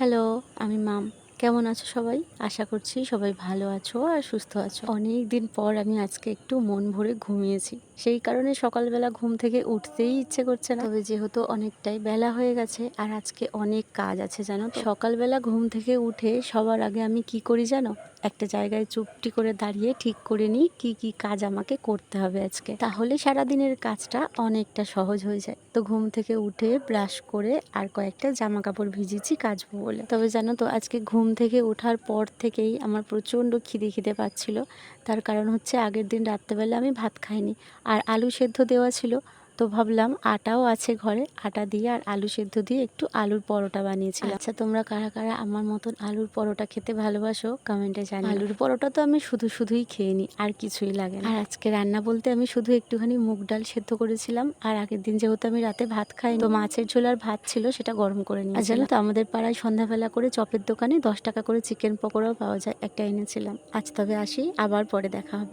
Hello, আমি মাম। কেমন আছো সবাই? আশা করছি সবাই ভালো আছো আর সুস্থ আছো। অনেক দিন পর আমি আজকে একটু মন ভরে ঘুমিয়েছি। সেই কারণে সকালবেলা ঘুম থেকে উঠতেই ইচ্ছে করছে না। তবে যেহেতু অনেকটাই বেলা হয়ে গেছে আর আজকে অনেক কাজ আছে জানো তো। সকালবেলা ঘুম থেকে উঠে সবার আগে আমি কি করি জানো? একটা জায়গায় চুপটি করে দাঁড়িয়ে ঠিক করে নিই কি কি কাজ আমাকে করতে হবে আজকে। তাহলে সারাদিনের কাজটা অনেকটা সহজ হয়ে যায়। তো ঘুম থেকে উঠে ব্রাশ করে আর কয়েকটা জামা কাপড় ভিজিয়েছি কাচবো বলে। তবে জানো তো আজকে ঘুম থেকে ওঠার পর থেকেই আমার প্রচণ্ড খিদে পাচ্ছিল। তার কারণ হচ্ছে আগের দিন রাত্রেবেলা আমি ভাত খাইনি আর আলু সেদ্ধ দেওয়া ছিল। তো ভাবলাম আটাও আছে ঘরে, আটা দিয়ে আর আলু সেদ্ধ দিয়ে একটু আলুর পরোটা বানিয়েছিলাম। আচ্ছা, তোমরা কারা কারা আমার মতন আলুর পরোটা খেতে ভালোবাসো কমেন্টে জানিও। আলুর পরোটা তো আমি শুধুই খেয়ে নিই, আর কিছুই লাগে না। আর আজকে রান্না বলতে আমি শুধু একটুখানি মুগ ডাল সেদ্ধ করেছিলাম আর আগের দিন যেহেতু আমি রাতে ভাত খাইনি তো মাছের ঝোল আর ভাত ছিল সেটা গরম করে নিয়েছিলাম। আর জানো তো আমাদের পাড়ায় সন্ধ্যাবেলা করে চপের দোকানে 10 টাকা করে চিকেন পকোড়াও পাওয়া যায়, একটা এনেছিলাম। আজ তবে আসি, আবার পরে দেখা হবে।